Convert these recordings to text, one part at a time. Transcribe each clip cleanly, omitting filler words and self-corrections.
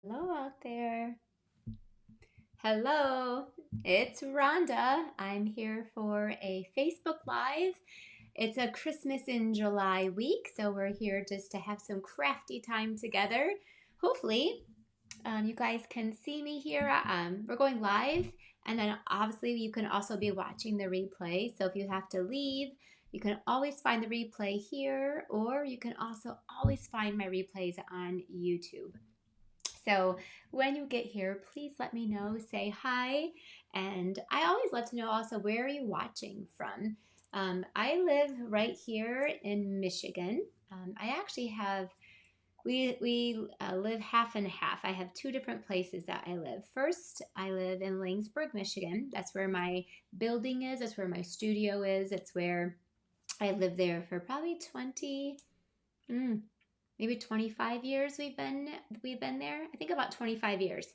Hello out there. Hello, it's Rhonda. I'm here for a Facebook Live. It's a Christmas in July week, so we're here just to have some crafty time together. Hopefully, you guys can see me here. We're going live, and then obviously you can also be watching the replay. So if you have to leave, you can always find the replay here, or you can also always find my replays on YouTube. So when you get here, please let me know, say hi. And I always love to know also, where are you watching from? I live right here in Michigan. I actually have, we live half and half. I have two different places that I live. First, I live in Langsburg, Michigan. That's where my building is. That's where my studio is. It's where I lived there for probably 20, maybe 25 years we've been there. I think about 25 years.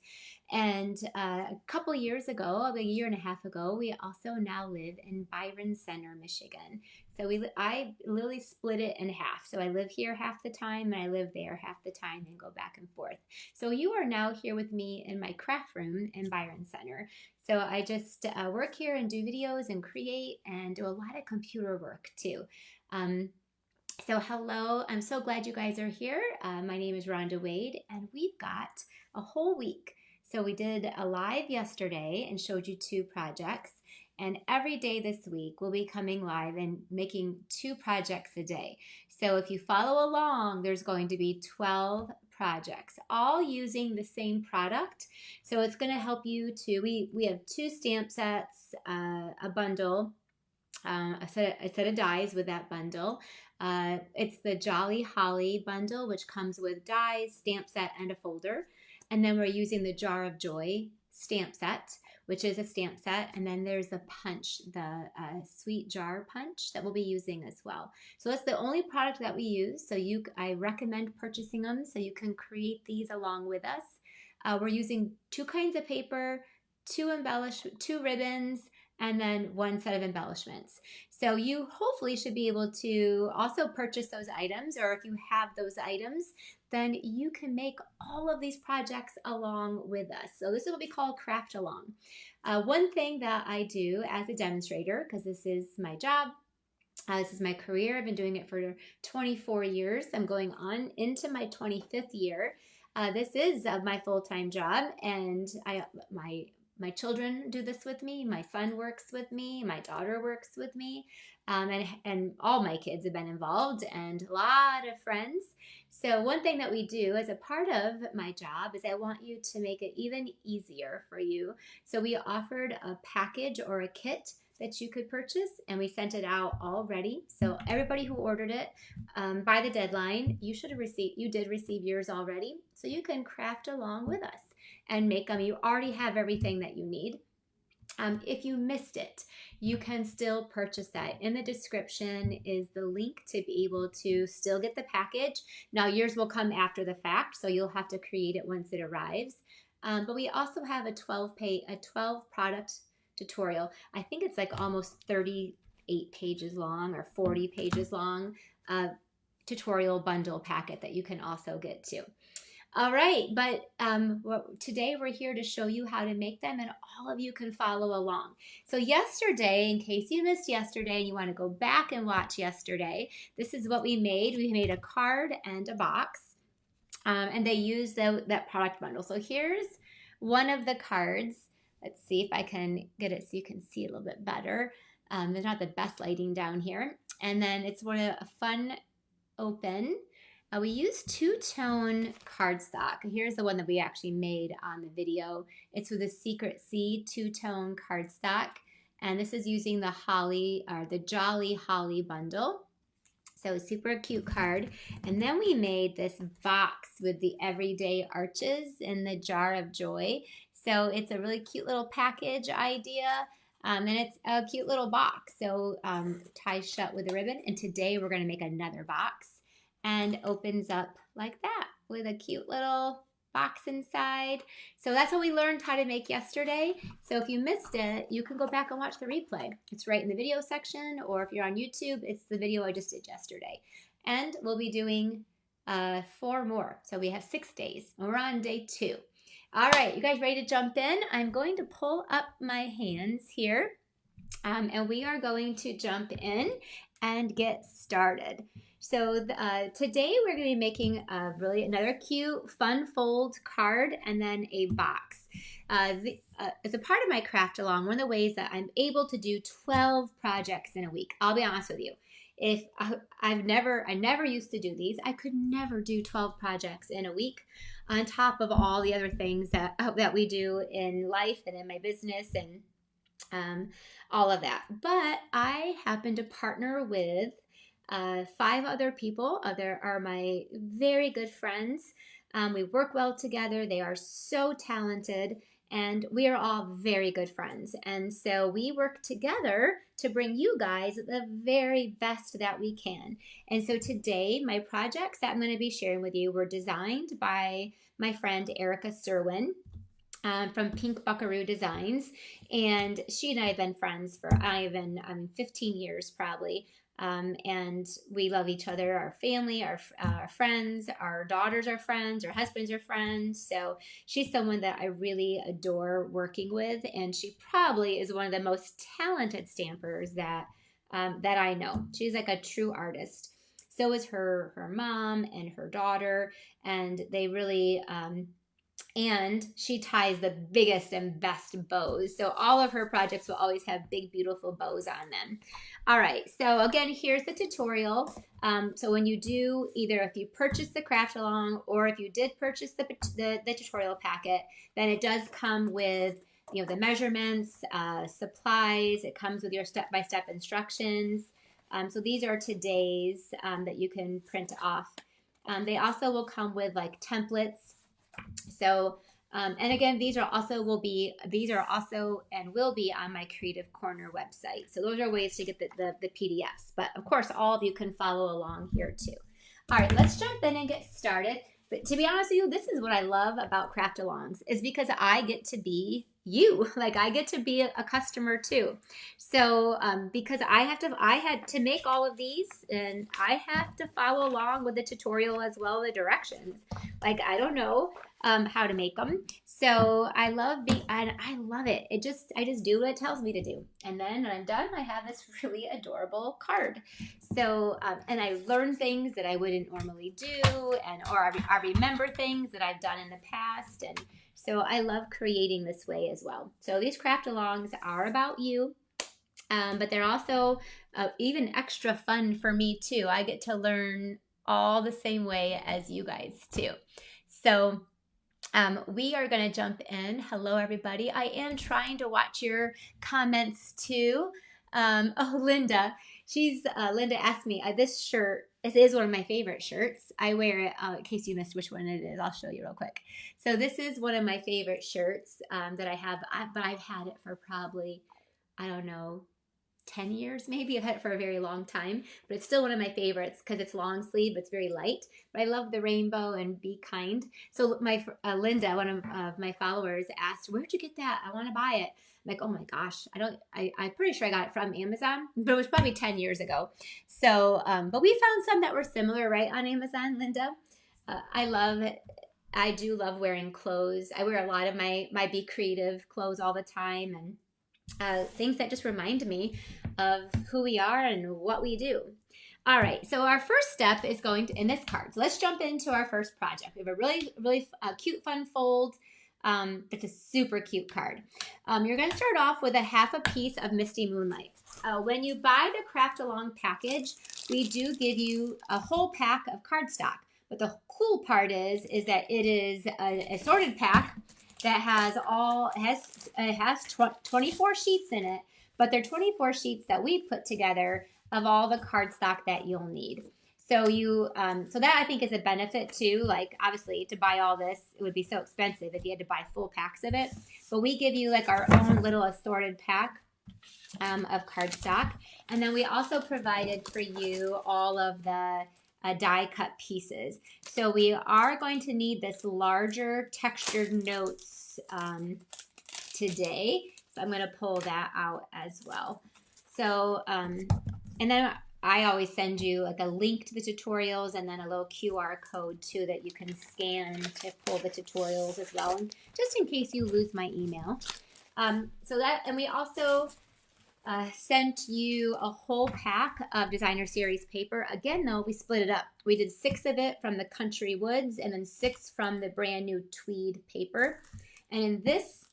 And a couple years ago, a year and a half ago, we also now live in Byron Center, Michigan. So I literally split it in half. So I live here half the time and I live there half the time and go back and forth. So you are now here with me in my craft room in Byron Center. So I just work here and do videos and create and do a lot of computer work too. So hello, I'm so glad you guys are here. My name is Rhonda Wade, and we've got a whole week. So we did a live yesterday and showed you two projects. And every day this week, we'll be coming live and making two projects a day. So if you follow along, there's going to be 12 projects, all using the same product. So it's going to help you to, we have two stamp sets, a bundle, a set of dies with that bundle. It's the Jolly Holly bundle, which comes with dies, stamp set, and a folder. And then we're using the Jar of Joy stamp set, which is a stamp set. And then there's the punch, the sweet jar punch that we'll be using as well. So that's the only product that we use. So I recommend purchasing them so you can create these along with us. We're using two kinds of paper, two ribbons, and then one set of embellishments. So you hopefully should be able to also purchase those items, or if you have those items, then you can make all of these projects along with us. So this is what we call craft along. One thing that I do as a demonstrator, because this is my job, this is my career. I've been doing it for 24 years. I'm going on into my 25th year. This is my full-time job, and my children do this with me. My son works with me. My daughter works with me. And all my kids have been involved, and a lot of friends. So one thing that we do as a part of my job is I want you to make it even easier for you. So we offered a package or a kit that you could purchase, and we sent it out already. So everybody who ordered it by the deadline, you did receive yours already. So you can craft along with us and make them. You already have everything that you need. If you missed it, you can still purchase that. In the description is the link to be able to still get the package. Now yours will come after the fact, so you'll have to create it once it arrives. But we also have a 12 product tutorial. I think it's like almost 38 pages long or 40 pages long tutorial bundle packet that you can also get too. All right, but today we're here to show you how to make them, and all of you can follow along. So yesterday, in case you missed yesterday and you want to go back and watch yesterday, this is what we made. We made a card and a box, and they used that product bundle. So here's one of the cards. Let's see if I can get it so you can see it a little bit better. There's not the best lighting down here. And then it's a fun open. We used two-tone cardstock. Here's the one that we actually made on the video. It's with a Secret Seed two-tone cardstock. And this is using the Jolly Holly bundle. So super cute card. And then we made this box with the everyday arches in the Jar of Joy. So it's a really cute little package idea. And it's a cute little box. So ties shut with a ribbon. And today we're going to make another box. And opens up like that with a cute little box inside. So that's what we learned how to make yesterday. So if you missed it, you can go back and watch the replay. It's right in the video section, or if you're on YouTube, it's the video I just did yesterday. And we'll be doing 4 more. So we have 6 days. We're on day 2. All right, you guys ready to jump in? I'm going to pull up my hands here, and we are going to jump in and get started. So today we're going to be making really another cute, fun fold card and then a box. As a part of my craft along, one of the ways that I'm able to do 12 projects in a week, I'll be honest with you. If I never used to do these, I could never do 12 projects in a week on top of all the other things that we do in life and in my business and all of that. But I happen to partner with 5 other people. They are my very good friends. We work well together. They are so talented, and we are all very good friends. And so we work together to bring you guys the very best that we can. And so today, my projects that I'm going to be sharing with you were designed by my friend Erica Serwin. From Pink Buckaroo Designs, and she and I have been friends for 15 years probably, and we love each other, our family, our friends, our daughters are friends, our husbands are friends. So she's someone that I really adore working with, and she probably is one of the most talented stampers that I know. She's like a true artist. So is her mom and her daughter, and they really and she ties the biggest and best bows. So all of her projects will always have big, beautiful bows on them. All right, so again, here's the tutorial. So when you do, either if you purchase the craft along or if you did purchase the tutorial packet, then it does come with the measurements, supplies. It comes with your step-by-step instructions. So these are today's that you can print off. They also will come with like templates. So, and again, these are also and will be on my Creative Corner website. So those are ways to get the PDFs. But of course, all of you can follow along here too. All right, let's jump in and get started. But to be honest with you, this is what I love about craft alongs, is because I get to be you. Like I get to be a customer too. So because I had to make all of these, and I have to follow along with the tutorial as well, the directions. Like I don't know how to make them. So I love it. I just do what it tells me to do. And then when I'm done, I have this really adorable card. So, and I learn things that I wouldn't normally do, or I remember things that I've done in the past. And so I love creating this way as well. So these craft alongs are about you. But they're also even extra fun for me too. I get to learn all the same way as you guys too. So we are going to jump in. Hello, everybody. I am trying to watch your comments too. Linda. Linda asked me, this shirt, it is one of my favorite shirts. I wear it, in case you missed which one it is, I'll show you real quick. So this is one of my favorite shirts that I have, but I've had it for probably, I don't know, 10 years maybe. I've had it for a very long time, but it's still one of my favorites because it's long sleeve. It's very light, but I love the rainbow and be kind. So my Linda, one of my followers, asked, "Where'd you get that? I want to buy it." I'm like, "Oh my gosh, I'm pretty sure I got it from Amazon, but it was probably 10 years ago." So, but we found some that were similar, right, on Amazon, Linda. I love it. I do love wearing clothes. I wear a lot of my Be Creative clothes all the time, and things that just remind me of who we are and what we do. All right, so our first step is going to in this card. So let's jump into our first project. We have a really cute, fun fold. It's a super cute card. You're going to start off with a half a piece of Misty Moonlight. When you buy the Craft Along package, we do give you a whole pack of cardstock. But the cool part is that it is an assorted pack that has 24 sheets in it, but they're 24 sheets that we put together of all the cardstock that you'll need. So so that I think is a benefit too. Like obviously to buy all this, it would be so expensive if you had to buy full packs of it. But we give you like our own little assorted pack of cardstock. And then we also provided for you all of the die cut pieces. So we are going to need this larger textured notes today. So I'm going to pull that out as well. So, and then I always send you like a link to the tutorials and then a little QR code too that you can scan to pull the tutorials as well, just in case you lose my email. And we also sent you a whole pack of designer series paper. Again, though, we split it up. We did 6 of it from the Country Woods and then 6 from the brand new tweed paper. And in this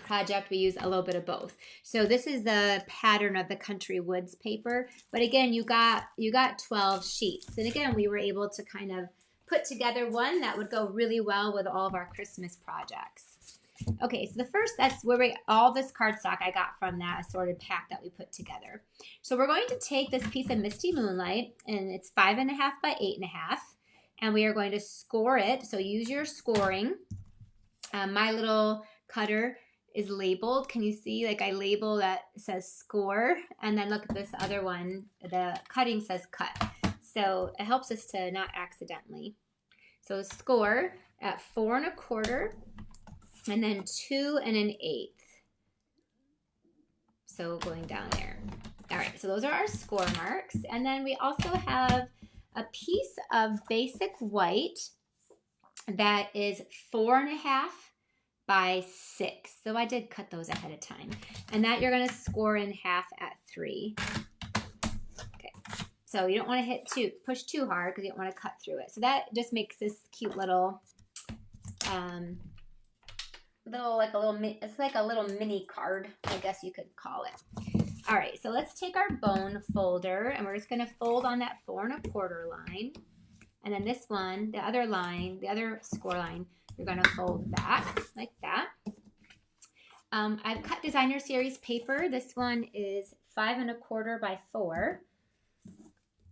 project, we use a little bit of both. So this is the pattern of the Country Woods paper. But again, you got 12 sheets. And again, we were able to kind of put together one that would go really well with all of our Christmas projects. Okay, so the first, that's where all this cardstock I got from that assorted pack that we put together. So we're going to take this piece of Misty Moonlight, and it's 5.5 by 8.5, and we are going to score it. So use your scoring. My little cutter is labeled. Can you see? Like I label that says score, and then look at this other one. The cutting says cut. So it helps us to not accidentally. So score at 4 1/4. And then 2 1/8. So going down there. All right, so those are our score marks. And then we also have a piece of basic white that is 4.5 by 6. So I did cut those ahead of time. And that you're gonna score in half at 3. Okay, so you don't wanna push too hard because you don't wanna cut through it. So that just makes this cute little, it's like a little mini card, I guess you could call it. All right, so let's take our bone folder and we're just gonna fold on that 4 1/4 line. And then this one, the other line, the other score line, you're gonna fold back like that. I've cut designer series paper. This one is 5 1/4 by 4.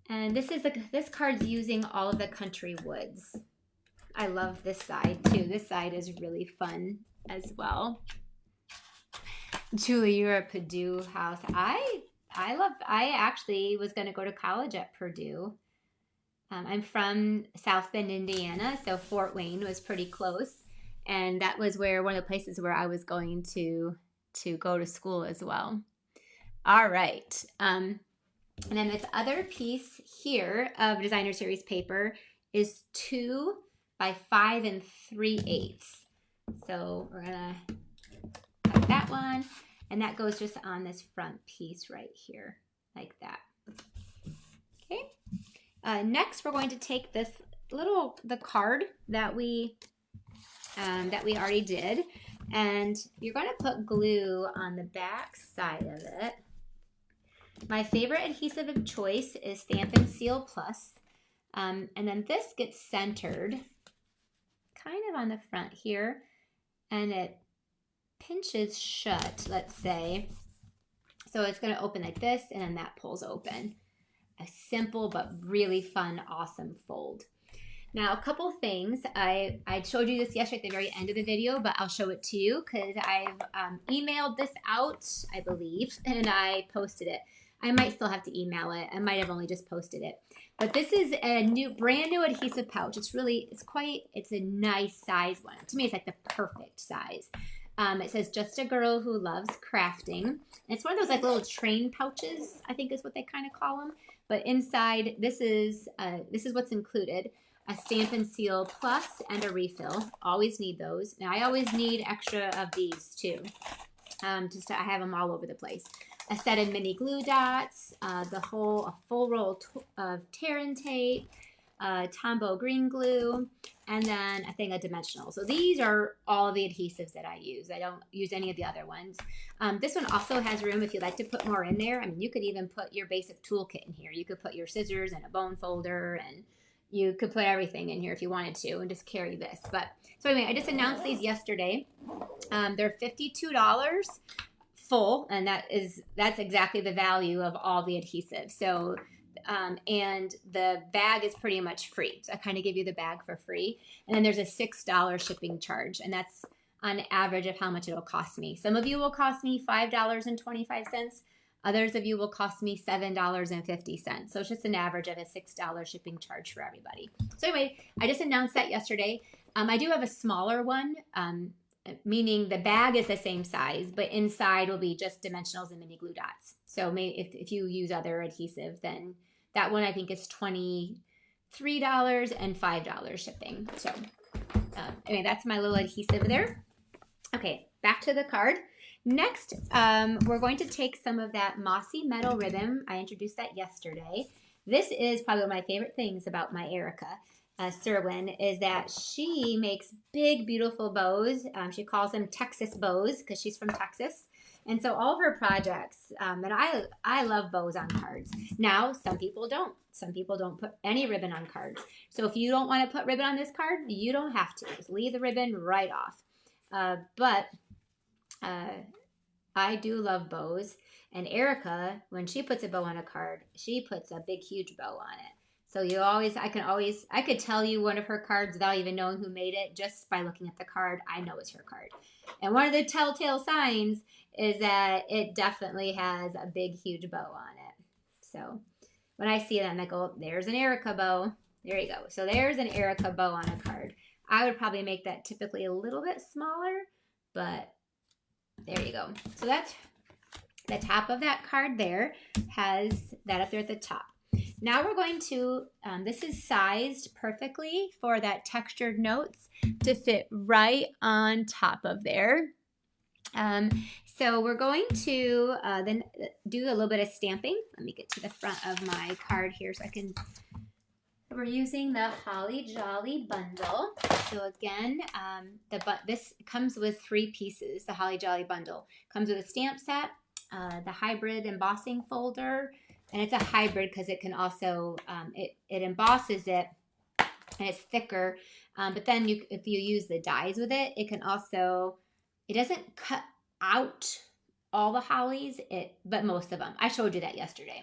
And this card's using all of the Country Woods. I love this side too. This side is really fun as well. Julie, you're a Purdue house. I actually was going to go to college at Purdue. I'm from South Bend, Indiana, so Fort Wayne was pretty close. And that was one of the places where I was going to go to school as well. All right. And then this other piece here of designer series paper is 2 by 5 3/8. So we're gonna cut that one, and that goes just on this front piece right here, like that. Okay. Next, we're going to take this the card that we already did, and you're going to put glue on the back side of it. My favorite adhesive of choice is Stamp and Seal Plus, and then this gets centered kind of on the front here, and it pinches shut, let's say. So it's going to open like this, and then that pulls open. A simple but really fun, awesome fold. Now, a couple things. I showed you this yesterday at the very end of the video, but I'll show it to you because I've emailed this out, I believe, and I posted it. I might still have to email it. I might have only just posted it. But this is a brand new adhesive pouch. It's a nice size one. To me, it's like the perfect size. It says, "Just a girl who loves crafting." And it's one of those like little train pouches, I think is what they kind of call them. But inside, this is what's included: a Stamp and Seal Plus and a refill. Always need those. Now, I always need extra of these too. I have them all over the place. A set of mini glue dots, a full roll of tear and tape, Tombow green glue, and then a thing of dimensional. So these are all of the adhesives that I use. I don't use any of the other ones. This one also has room if you'd like to put more in there. I mean, you could even put your basic toolkit in here. You could put your scissors and a bone folder, and you could put everything in here if you wanted to, and just carry this. So anyway, I just announced these yesterday. They're $52 full, and that's exactly the value of all the adhesive. So and the bag is pretty much free. So I kind of give you the bag for free. And then there's a $6 shipping charge, and that's on average of how much it'll cost me. Some of you will cost me $5.25. Others of you will cost me $7.50. So it's just an average of a $6 shipping charge for everybody. So anyway, I just announced that yesterday. I do have a smaller one, meaning the bag is the same size, but inside will be just dimensionals and mini glue dots. So maybe if you use other adhesive, then that one I think is $23 and $5 shipping. So anyway, that's my little adhesive there. Okay, back to the card. Next, we're going to take some of that mossy metal ribbon. I introduced that yesterday. This is probably one of my favorite things about my Erica Serwin, is that she makes big, beautiful bows. She calls them Texas bows because she's from Texas. And so all of her projects, and I love bows on cards. Now, some people don't. Some people don't put any ribbon on cards. So if you don't want to put ribbon on this card, you don't have to. Just leave the ribbon right off. But I do love bows. And Erica, when she puts a bow on a card, she puts a big, huge bow on it. So you always, I could tell you one of her cards without even knowing who made it. Just by looking at the card, I know it's her card. And one of the telltale signs is that it definitely has a big, huge bow on it. So when I see it, I'm like, oh, there's an Erica bow. There you go. So there's an Erica bow on a card. I would probably make that typically a little bit smaller, but there you go. So that's the top of that card there, has that up there at the top. Now we're going to, this is sized perfectly for that textured notes to fit right on top of there. So we're going to then do a little bit of stamping. Let me get to the front of my card here so I can, we're using the Holly Jolly bundle. So again, this comes with 3 pieces, the Holly Jolly bundle. Comes with a stamp set, the hybrid embossing folder, and it's a hybrid because it can also, it embosses it and it's thicker. But then if you use the dies with it, it can also, it doesn't cut out all the hollies, but most of them. I showed you that yesterday.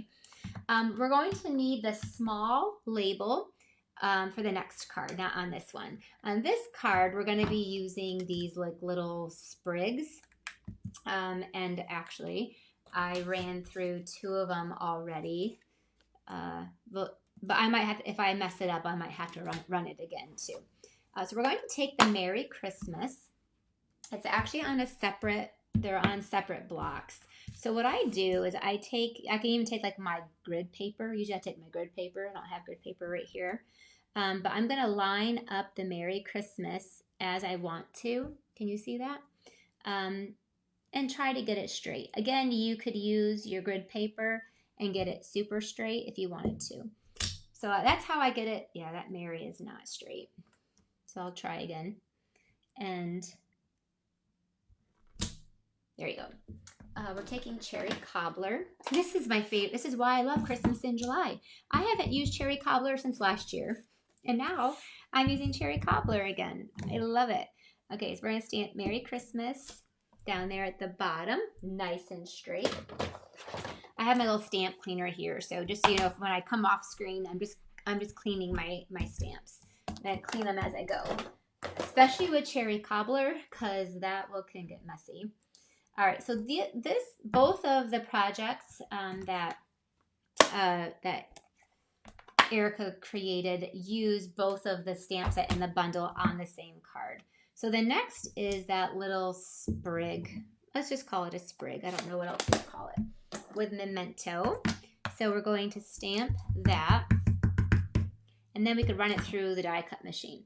We're going to need the small label for the next card, not on this one. On this card, we're going to be using these like little sprigs. And actually, I ran through 2 of them already. But I might have, if I mess it up, I might have to run it again too. So we're going to take the Merry Christmas. It's actually on a separate, they're on separate blocks. So what I do is I can even take like my grid paper. Usually I take my grid paper. I don't have grid paper right here. But I'm going to line up the Merry Christmas as I want to. Can you see that? And try to get it straight. Again, you could use your grid paper and get it super straight if you wanted to. So that's how I get it. Yeah, that Mary is not straight. So I'll try again. And there you go. We're taking cherry cobbler. This is my favorite. This is why I love Christmas in July. I haven't used cherry cobbler since last year. And now I'm using cherry cobbler again. I love it. Okay, so we're going to stamp Merry Christmas down there at the bottom, nice and straight. I have my little stamp cleaner here, so just so you know, when I come off screen, I'm just cleaning my stamps. And I clean them as I go, especially with cherry cobbler, because that can get messy. All right, so both of the projects that Erica created use both of the stamp set and the bundle on the same card. So the next is that little sprig. Let's just call it a sprig. I don't know what else to call it. With memento. So we're going to stamp that. And then we could run it through the die cut machine.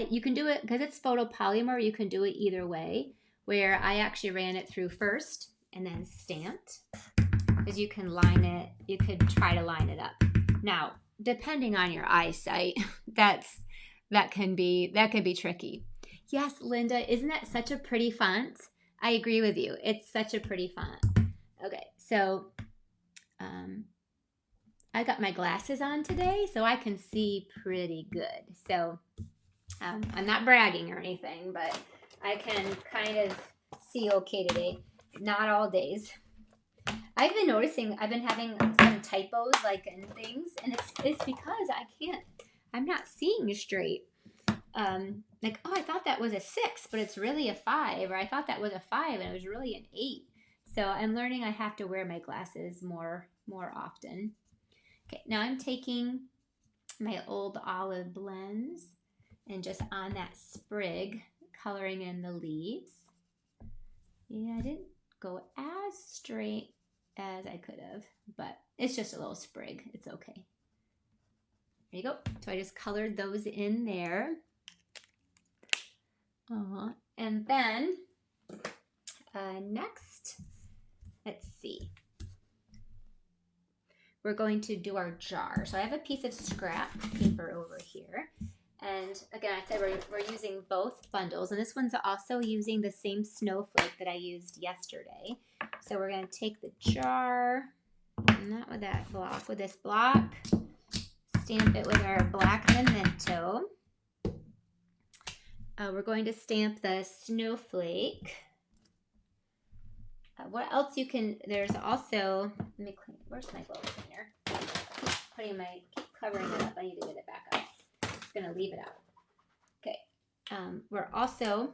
You can do it, because it's photopolymer, you can do it either way. Where I actually ran it through first and then stamped. Because you can line it, you could try to line it up. Now, depending on your eyesight, that can be tricky. Yes, Linda, isn't that such a pretty font? I agree with you. It's such a pretty font. Okay, so I got my glasses on today, so I can see pretty good. So I'm not bragging or anything, but I can kind of see okay today. Not all days. I've been noticing I've been having some typos like in things, and it's because I'm not seeing straight. Like, oh, I thought that was a 6, but it's really a 5, or I thought that was a 5 and it was really an 8. So I'm learning I have to wear my glasses more often. Okay, now I'm taking my old olive blends and just on that sprig, coloring in the leaves. Yeah, I didn't go as straight as I could have, but it's just a little sprig. It's okay. There you go. So I just colored those in there. And then next, let's see. We're going to do our jar. So I have a piece of scrap paper over here. And again, I said we're using both bundles. And this one's also using the same snowflake that I used yesterday. So we're going to take the jar, not with that block, with this block, stamp it with our black memento. We're going to stamp the snowflake. What else you can, there's also, let me clean, where's my glove cleaner? Keep covering it up. I need to get it back up. I'm just going to leave it out. Okay. We're also,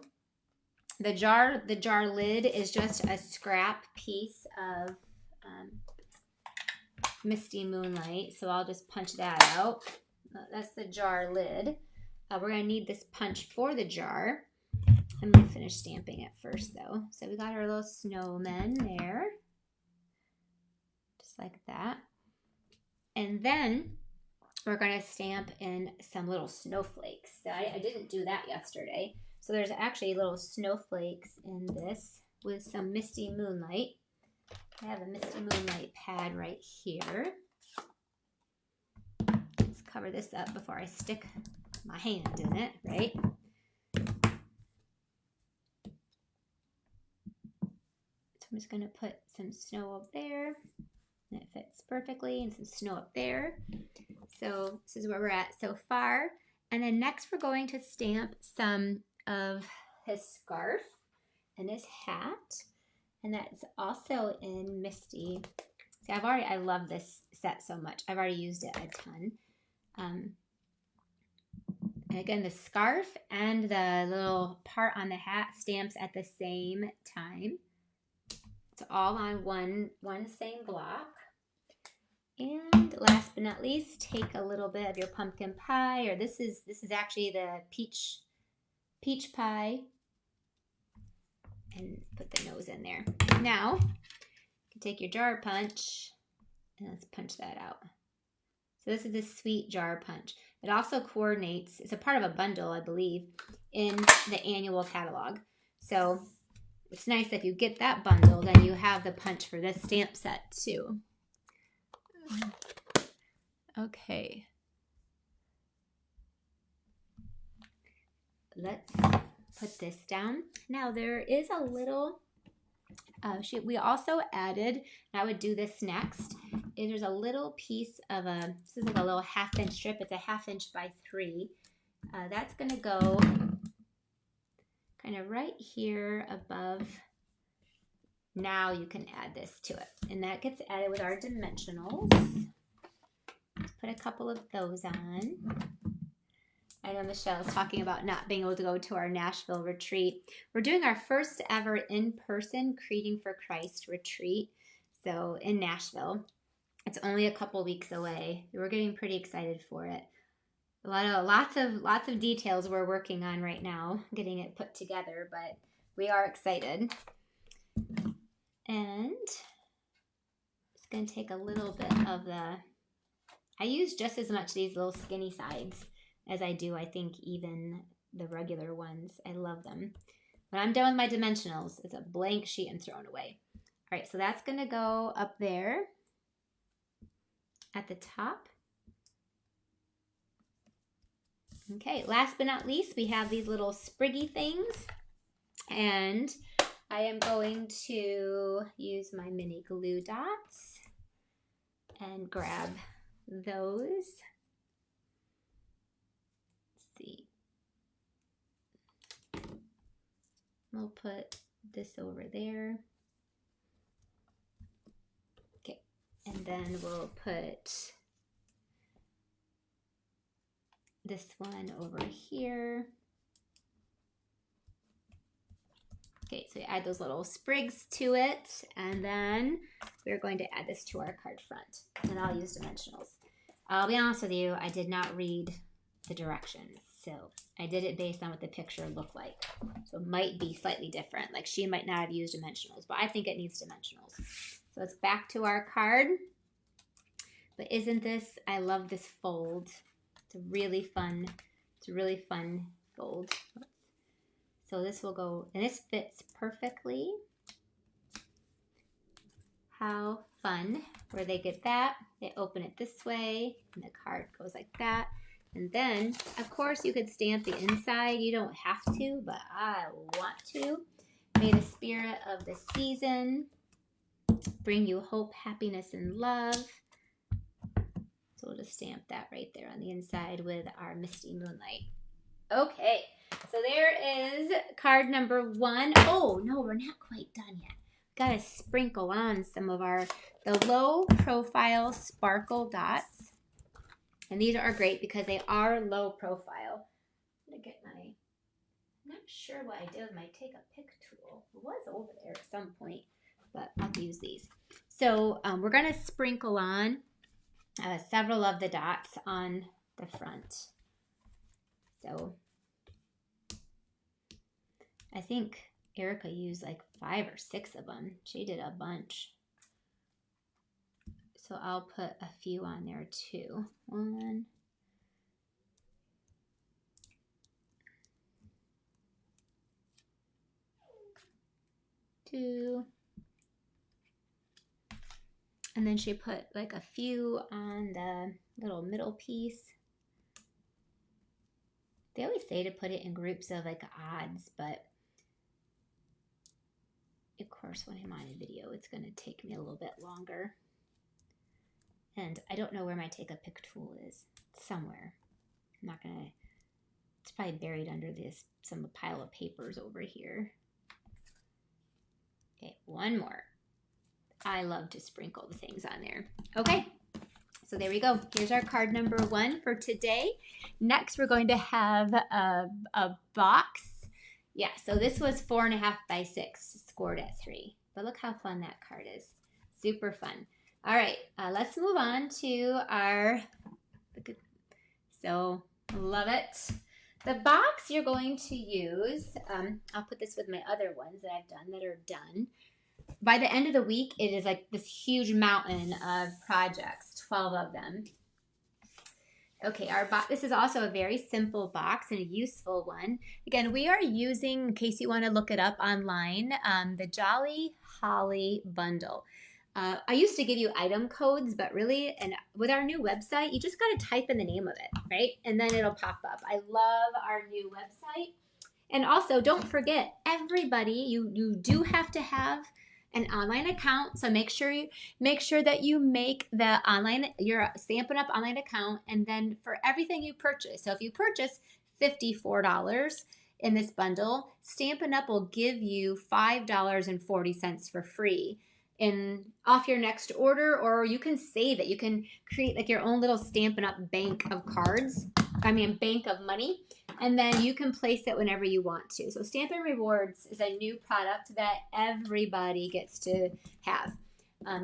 the jar lid is just a scrap piece of Misty Moonlight. So I'll just punch that out. That's the jar lid. We're going to need this punch for the jar. I'm going to finish stamping it first though. So we got our little snowmen there. Just like that. And then we're going to stamp in some little snowflakes. So I didn't do that yesterday. So there's actually little snowflakes in this with some Misty Moonlight. I have a Misty Moonlight pad right here. Let's cover this up before I stick my hand in it, right? I'm just going to put some snow up there, and it fits perfectly, and some snow up there. So this is where we're at so far. And then next we're going to stamp some of his scarf and his hat, and that's also in Misty. See, I love this set so much. I've already used it a ton. And again, the scarf and the little part on the hat stamps at the same time. It's all on one same block. And last but not least, take a little bit of your pumpkin pie, or this is actually the peach pie, and put the nose in there. Now, you can take your jar punch and let's punch that out. So this is the sweet jar punch. It also coordinates, it's a part of a bundle, I believe, in the annual catalog. So it's nice if you get that bundle, then you have the punch for this stamp set too. Okay. Let's put this down. Now there is a little, we also added, and I would do this next, is there's a little piece of this is like a little 1/2 inch strip. It's a 1/2 inch by 3. That's going to go kind of right here above. Now you can add this to it, and that gets added with our dimensionals. Let's put a couple of those on. I know Michelle's talking about not being able to go to our Nashville retreat. We're doing our first ever in-person Creating for Christ retreat, so in Nashville. It's only a couple weeks away. We're getting pretty excited for it. Lots of details we're working on right now, getting it put together, but we are excited. And just going to take a little bit of I use just as much these little skinny sides as I do, I think, even the regular ones. I love them. When I'm done with my dimensionals, it's a blank sheet and thrown away. All right, so that's going to go up there at the top. Okay, last but not least, we have these little spriggy things, and I am going to use my mini glue dots and grab those. Let's see. We'll put this over there. Okay, and then we'll put this one over here. Okay, so we add those little sprigs to it, and then we're going to add this to our card front, and I'll use dimensionals. I'll be honest with you, I did not read the directions, so I did it based on what the picture looked like. So it might be slightly different, like she might not have used dimensionals, but I think it needs dimensionals. So it's back to our card. But isn't this, I love this fold. It's a really fun fold. So this will go, and this fits perfectly. How fun. Where they get that, they open it this way, and the card goes like that. And then, of course, you could stamp the inside. You don't have to, but I want to. May the spirit of the season bring you hope, happiness, and love. So we'll just stamp that right there on the inside with our Misty Moonlight. Okay, so there is card number 1. Oh, no, we're not quite done yet. Got to sprinkle on some of the low profile sparkle dots. And these are great because they are low profile. I'm going to get I'm not sure what I did with my Take a Pick tool. It was over there at some point, but I'll use these. So we're going to sprinkle on several of the dots on the front. So I think Erica used like 5 or 6 of them. She did a bunch. So I'll put a few on there too. 1, 2, and then she put like a few on the little middle piece. They always say to put it in groups of like odds, but of course when I'm on a video it's going to take me a little bit longer. And I don't know where my Take a Pick tool is. It's somewhere. I'm not going to, it's probably buried under some pile of papers over here. Okay, one more. I love to sprinkle the things on there. Okay, so there we go. Here's our card number 1 for today. Next, we're going to have a box. Yeah, so this was 4.5 by 6, scored at 3. But look how fun that card is. Super fun. All right, let's move on to our, so love it. The box you're going to use, I'll put this with my other ones that I've done that are done. By the end of the week, it is like this huge mountain of projects, 12 of them. Okay, our box, this is also a very simple box and a useful one. Again, we are using, in case you want to look it up online, the Jolly Holly bundle. I used to give you item codes, but really, and with our new website, you just got to type in the name of it, right? And then it'll pop up. I love our new website. And also, don't forget, everybody, you do have to have an online account. So make sure that you make the your Stampin' Up! Online account, and then for everything you purchase. So if you purchase $54 in this bundle, Stampin' Up! Will give you $5.40 for free off your next order, or you can save it. You can create like your own little Stampin' Up! Bank of cards. Bank of money. And then you can place it whenever you want to. So Stampin' Rewards is a new product that everybody gets to have.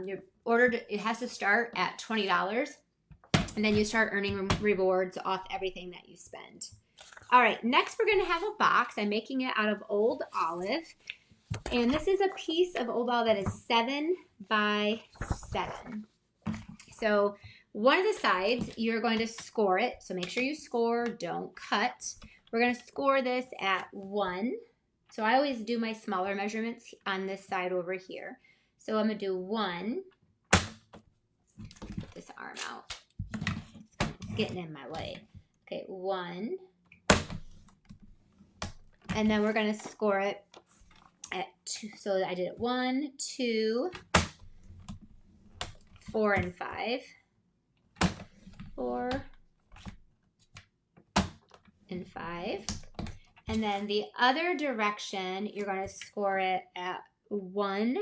Your order, it has to start at $20, and then you start earning rewards off everything that you spend. All right, next we're going to have a box. I'm making it out of Old Olive. And this is a piece of Old Olive that is 7 by 7. So one of the sides, you're going to score it. So make sure you score, don't cut. We're going to score this at 1. So I always do my smaller measurements on this side over here. So I'm going to do 1. Put this arm out. It's getting in my way. Okay, 1. And then we're going to score it at 2. So I did it 1, 2, 4, and 5. 4 and 5. And then the other direction, you're going to score it at 1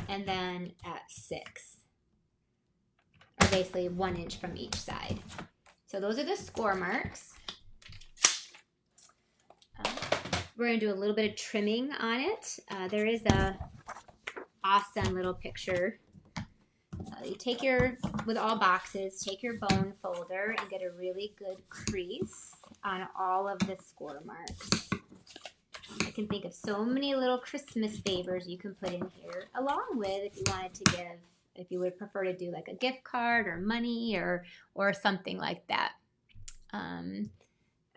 and then at 6. Or basically 1 inch from each side. So those are the score marks. We're going to do a little bit of trimming on it. There is a awesome little picture. You take with all boxes, take your bone folder and get a really good crease on all of the score marks. I I can think of so many little Christmas favors you can put in here, along with if you wanted to give, if you would prefer to do like a gift card or money or something like that.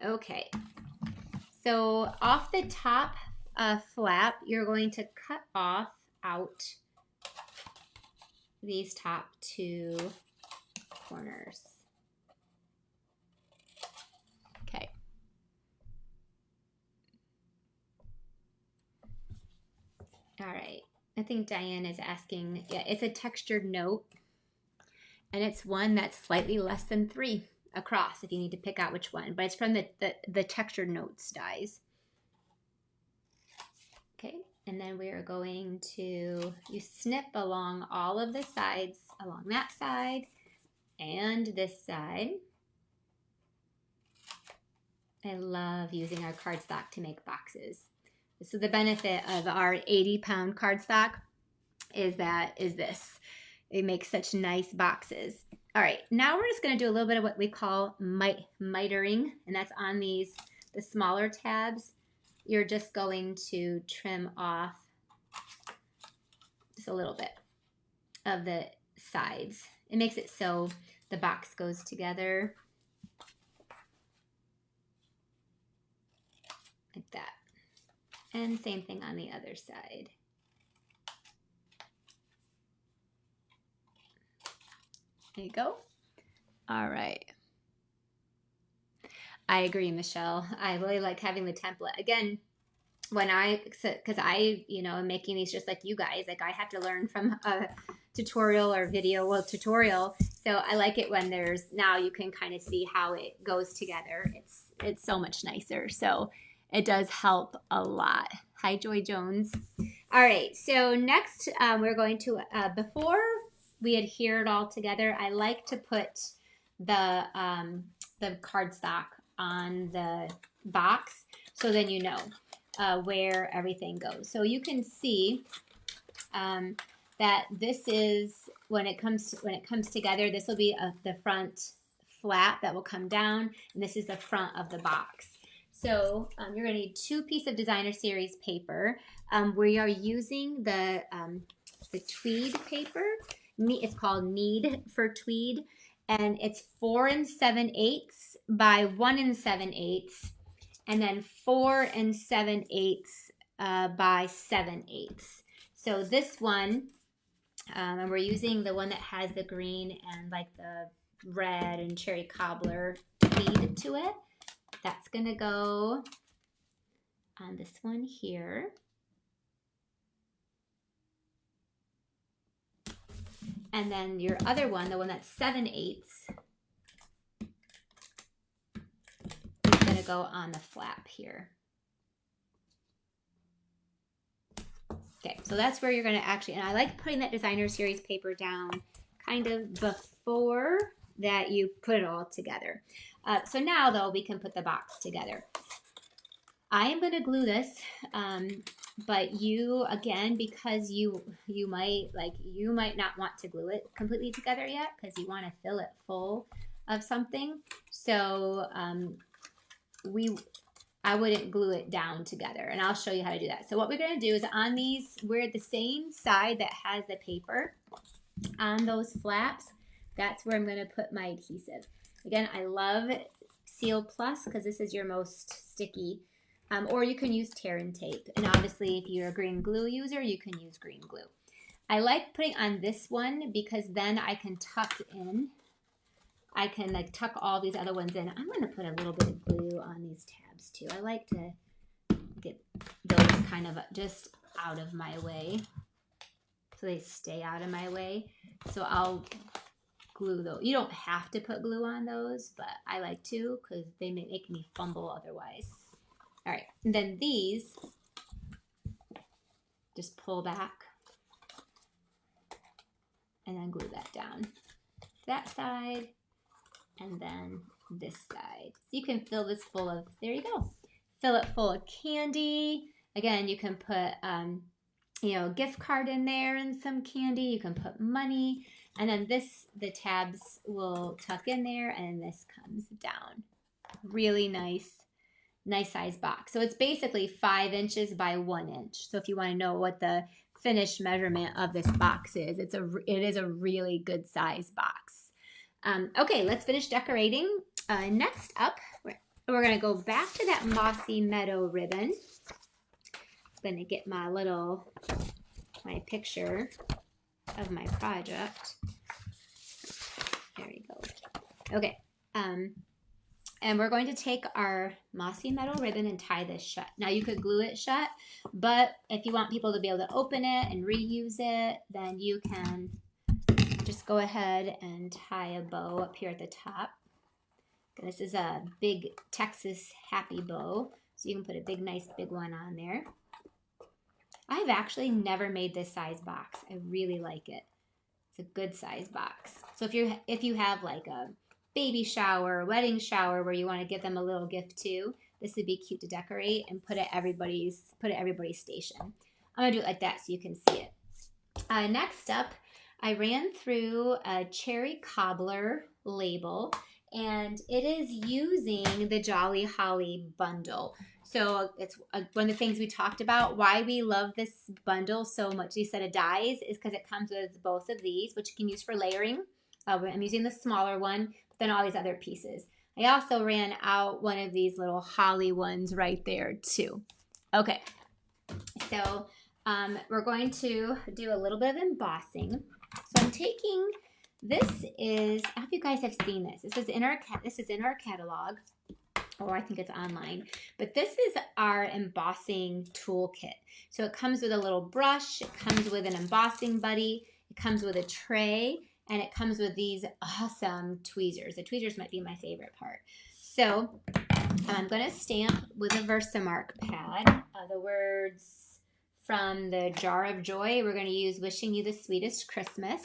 Okay, so off the top flap, you're going to cut off out these top two corners. Okay. All right. I think Diane is asking, yeah, it's a textured note, and it's one that's slightly less than 3 across if you need to pick out which one, but it's from the textured notes dies. Okay, and then we are going to, you snip along all of the sides, along that side and this side. I love using our cardstock to make boxes. So the benefit of our 80-pound cardstock is this. It makes such nice boxes. All right, now we're just going to do a little bit of what we call mitering, and that's on the smaller tabs. You're just going to trim off just a little bit of the sides. It makes it so the box goes together like that. And same thing on the other side. There you go. All right. I agree, Michelle. I really like having the template. Again, because I, am making these just like you guys. Like I have to learn from a tutorial or video, tutorial. So I like it when now you can kind of see how it goes together. It's so much nicer. So it does help a lot. Hi, Joy Jones. All right, so next we're going to, before we adhere it all together, I like to put the cardstock on the box so then you know where everything goes. So you can see that this is, when it comes together, this will be the front flap that will come down, and this is the front of the box. So you're going to need 2 pieces of designer series paper. We are using the tweed paper. It's called Need for Tweed, and it's 4 7/8 by 1 7/8, and then 4 7/8 by 7/8. So this one, and we're using the one that has the green and like the red and cherry cobbler tweed to it. That's going to go on this one here. And then your other one, the one that's 7/8, is going to go on the flap here. Okay, so that's where you're going to actually, and I like putting that designer series paper down kind of before that you put it all together. So now though, we can put the box together. I am going to glue this, but you, again, because you might not want to glue it completely together yet because you want to fill it full of something. So I wouldn't glue it down together, and I'll show you how to do that. So what we're going to do is on these, we're the same side that has the paper on those flaps. That's where I'm going to put my adhesive. Again, I love Seal Plus because this is your most sticky. Or you can use tear and tape. And obviously, if you're a green glue user, you can use green glue. I like putting on this one because then I can tuck in. I can like tuck all these other ones in. I'm going to put a little bit of glue on these tabs too. I like to get those kind of just out of my way so they stay out of my way. So I'll glue those. You don't have to put glue on those, but I like to because they make me fumble otherwise. All right, and then these, just pull back and then glue that down. That side and then this side. So you can fill this full of, there you go. Fill it full of candy. Again, you can put, a gift card in there and some candy. You can put money. And then the tabs will tuck in there and this comes down. Really nice nice size box. So it's basically 5 inches by 1 inch. So if you want to know what the finished measurement of this box is, it is a really good size box. Okay, let's finish decorating. Next up, we're going to go back to that Mossy Meadow ribbon. I'm going to get my picture of my project. There we go. Okay. And we're going to take our Mossy Meadow ribbon and tie this shut. Now you could glue it shut, but if you want people to be able to open it and reuse it, then you can just go ahead and tie a bow up here at the top. And this is a big Texas happy bow, so you can put a big, nice big one on there. I've actually never made this size box. I really like it. It's a good size box. So if you have like a baby shower, wedding shower where you want to give them a little gift too, this would be cute to decorate and put at everybody's station. I'm gonna do it like that so you can see it. Next up, I ran through a cherry cobbler label, and it is using the Jolly Holly bundle. So it's one of the things we talked about, why we love this bundle so much, these set of dies, is because it comes with both of these, which you can use for layering. I'm using the smaller one, but then all these other pieces. I also ran out one of these little holly ones right there too. Okay, so we're going to do a little bit of embossing. So I'm taking, this is, I hope you guys have seen this. This is in our catalog, or I think it's online. But this is our embossing toolkit. So it comes with a little brush, it comes with an embossing buddy, it comes with a tray, and it comes with these awesome tweezers. The tweezers might be my favorite part. So I'm going to stamp with a Versamark pad the words from the Jar of Joy. We're going to use Wishing You the Sweetest Christmas.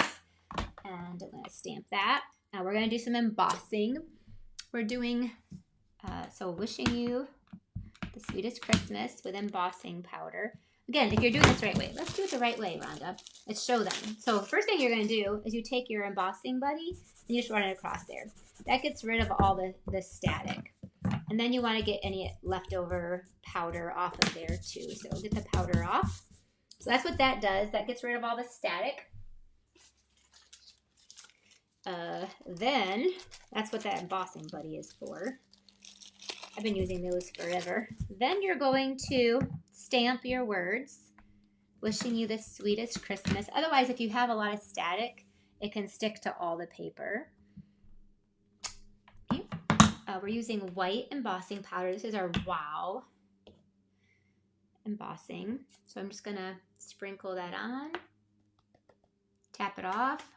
And I'm going to stamp that. Now we're going to do some embossing. We're doing, so Wishing You the Sweetest Christmas with embossing powder. Again, if you're doing this the right way, let's do it the right way, Rhonda. Let's show them. So first thing you're going to do is you take your embossing buddy and you just run it across there. That gets rid of all the static. And then you want to get any leftover powder off of there too. So get the powder off. So that's what that does. That gets rid of all the static. Then that's what that embossing buddy is for. I've been using those forever. Then you're going to stamp your words, Wishing You the Sweetest Christmas. Otherwise, if you have a lot of static, it can stick to all the paper. Okay. We're using white embossing powder. This is our Wow embossing. So I'm just going to sprinkle that on, tap it off.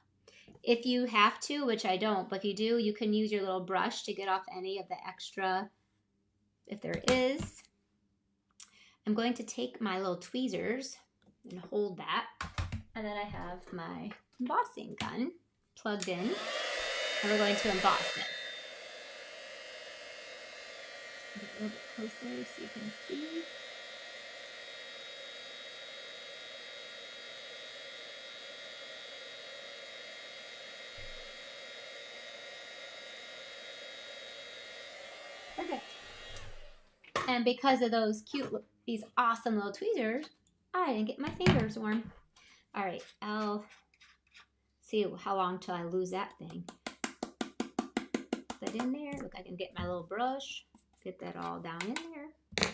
If you have to, which I don't, but if you do, you can use your little brush to get off any of the extra, if there is. I'm going to take my little tweezers and hold that. And then I have my embossing gun plugged in. And we're going to emboss this. Get a little bit closer so you can see. Perfect. And because of these awesome little tweezers, I didn't get my fingers warm. All right, I'll see how long till I lose that thing. Put that in there. Look, I can get my little brush, get that all down in there.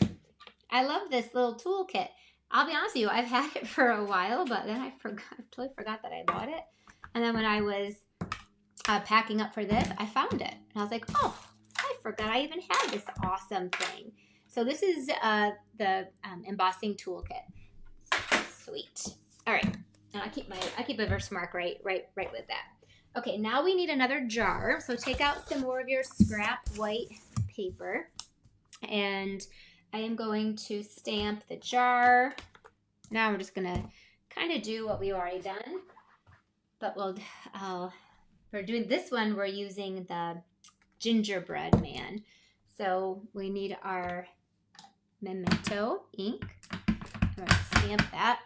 I love this little toolkit. I'll be honest with you, I've had it for a while, but then I totally forgot that I bought it. And then when I was packing up for this, I found it. And I was like, oh, I forgot I even had this awesome thing. So this is the embossing toolkit. Sweet. All right. And I keep a Versamark right with that. Okay, now we need another jar. So take out some more of your scrap white paper. And I am going to stamp the jar. Now we're just gonna kind of do what we've already done. But for doing this one, we're using the gingerbread man. So we need our memento ink. I'm going to stamp that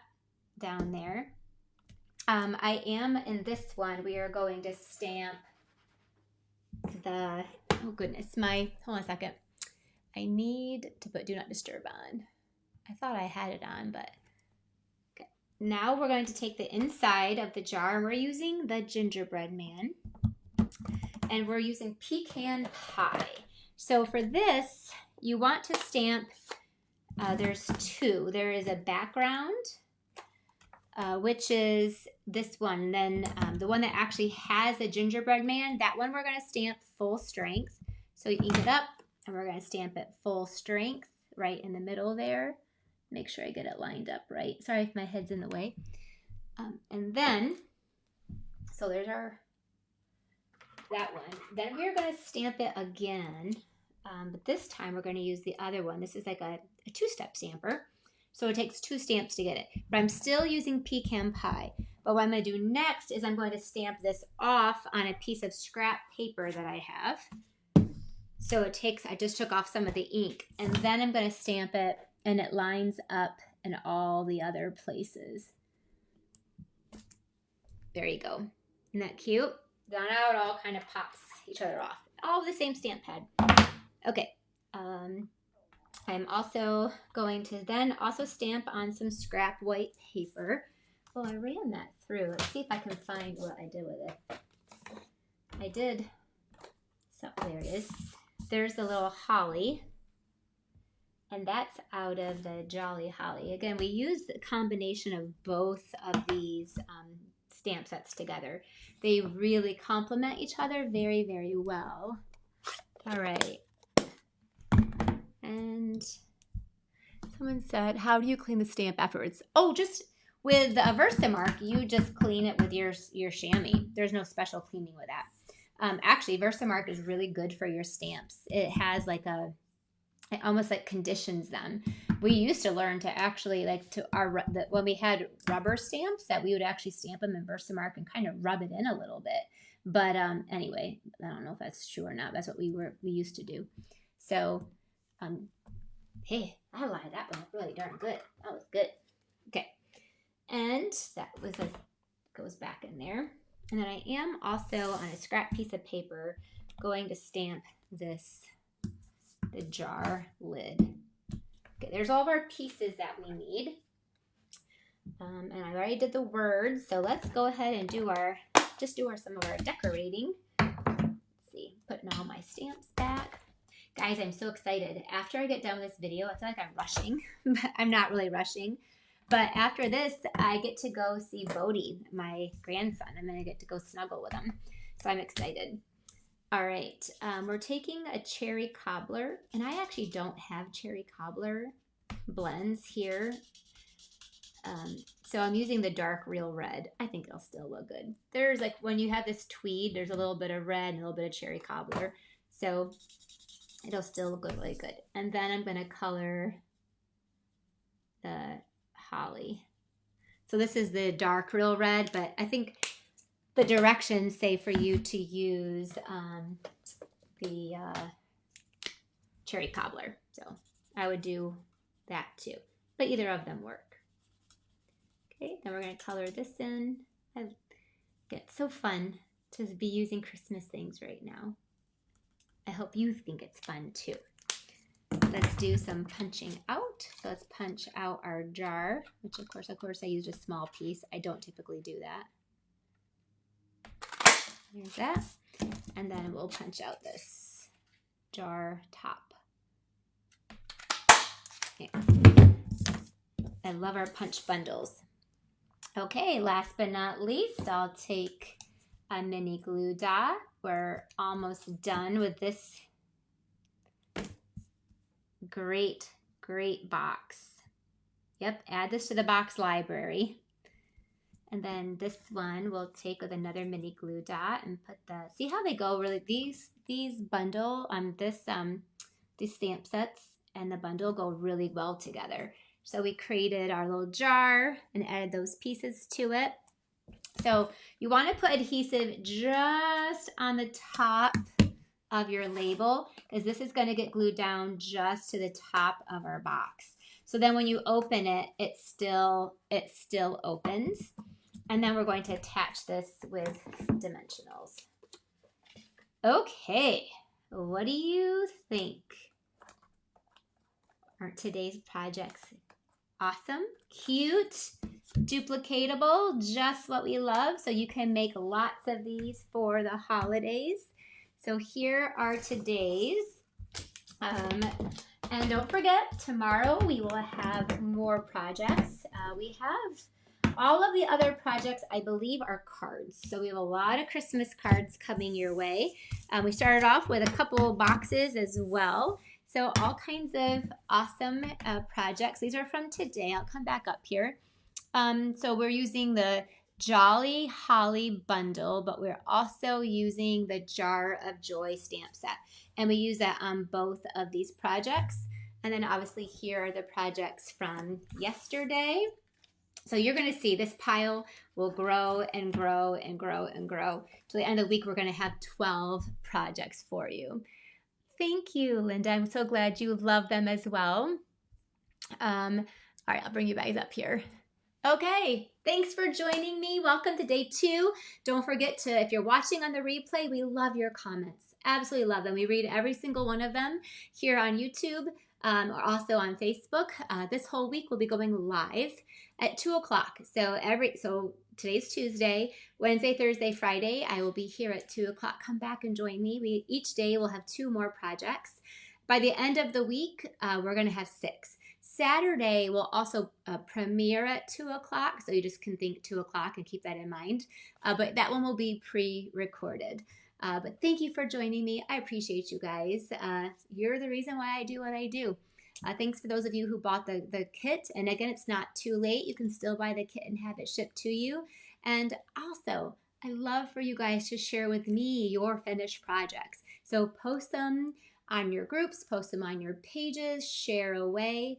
down there. I am in this one, we are going to stamp the, oh goodness, hold on a second. I need to put Do Not Disturb on. I thought I had it on, but okay. Now we're going to take the inside of the jar, and we're using the gingerbread man. And we're using pecan pie. So for this, you want to stamp, there's two. There is a background, which is this one. Then the one that actually has a gingerbread man, that one we're going to stamp full strength. So you ink it up, and we're going to stamp it full strength right in the middle there. Make sure I get it lined up right. Sorry if my head's in the way. And then, so there's that one. Then we're going to stamp it again, but this time we're going to use the other one. This is like a two-step stamper, so it takes 2 stamps to get it. But I'm still using pecan pie. But what I'm going to do next is I'm going to stamp this off on a piece of scrap paper that I have. So it takes, I just took off some of the ink, and then I'm going to stamp it, and it lines up in all the other places. There you go. Isn't that cute? Now it all kind of pops each other off. All the same stamp pad. Okay. I'm also going to then also stamp on some scrap white paper. Well, I ran that through. Let's see if I can find what I did with it. I did. So there it is. There's the little holly. And that's out of the Jolly Holly. Again, we use the combination of both of these stamp sets together. They really complement each other very, very well. All right. And someone said, how do you clean the stamp afterwards? Oh, just with a Versamark, you just clean it with your chamois. There's no special cleaning with that. Actually, Versamark is really good for your stamps. It has like it almost like conditions them. We used to learn to actually when we had rubber stamps that we would actually stamp them in Versamark and kind of rub it in a little bit. But anyway, I don't know if that's true or not. That's what we used to do. So, hey, I lined that one up really darn good. That was good. Okay, and that was goes back in there. And then I am also on a scrap piece of paper going to stamp the jar lid. Okay, there's all of our pieces that we need. And I already did the words, so let's go ahead and do some of our decorating. Let's see, putting all my stamps back. Guys, I'm so excited. After I get done with this video, I feel like I'm rushing, but I'm not really rushing. But after this, I get to go see Bodie, my grandson. I'm going to get to go snuggle with him. So I'm excited. All right, we're taking a cherry cobbler, and I actually don't have cherry cobbler blends here. So I'm using the dark real red. I think it'll still look good. There's like, when you have this tweed, there's a little bit of red and a little bit of cherry cobbler. So it'll still look really good. And then I'm gonna color the holly. So this is the dark real red, but I think the directions say for you to use the cherry cobbler. So I would do that too, but either of them work. Okay, then we're going to color this in. It's so fun to be using Christmas things right now. I hope you think it's fun too. Let's do some punching out. So let's punch out our jar, which of course I used a small piece. I don't typically do that. There's that. And then we'll punch out this jar top. Okay. I love our punch bundles. Okay, last but not least, I'll take a mini glue dot. We're almost done with this great box. Yep, add this to the box library. And then this one we'll take with another mini glue dot and put see how they go really, these bundle these stamp sets and the bundle go really well together. So we created our little jar and added those pieces to it. So you want to put adhesive just on the top of your label, because this is going to get glued down just to the top of our box. So then when you open it, it still opens. And then we're going to attach this with dimensionals. Okay, what do you think? Aren't today's projects awesome, cute, duplicatable, just what we love? So you can make lots of these for the holidays. So here are today's. And don't forget, tomorrow we will have more projects. We have all of the other projects, I believe, are cards. So we have a lot of Christmas cards coming your way. We started off with a couple boxes as well. So all kinds of awesome projects. These are from today. I'll come back up here. So we're using the Jolly Holly bundle, but we're also using the Jar of Joy stamp set. And we use that on both of these projects. And then obviously here are the projects from yesterday. So you're going to see this pile will grow and grow and grow and grow. To the end of the week, we're going to have 12 projects for you. Thank you, Linda. I'm so glad you love them as well. All right, I'll bring you guys up here. Okay, thanks for joining me. Welcome to day 2. Don't forget to, if you're watching on the replay, we love your comments. Absolutely love them. We read every single one of them here on YouTube or also on Facebook. This whole week we'll be going live at 2 o'clock. So today's Tuesday, Wednesday, Thursday, Friday, I will be here at 2 o'clock. Come back and join me. Each day we'll have 2 more projects. By the end of the week, we're going to have 6. Saturday will also premiere at 2 o'clock, so you just can think 2 o'clock and keep that in mind. But that one will be pre-recorded. But thank you for joining me. I appreciate you guys. You're the reason why I do what I do. Thanks for those of you who bought the kit. And again, it's not too late. You can still buy the kit and have it shipped to you. And also, I love for you guys to share with me your finished projects. So post them on your groups, post them on your pages, share away.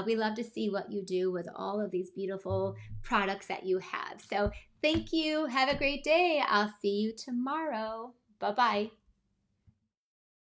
We love to see what you do with all of these beautiful products that you have. So thank you. Have a great day. I'll see you tomorrow. Bye-bye.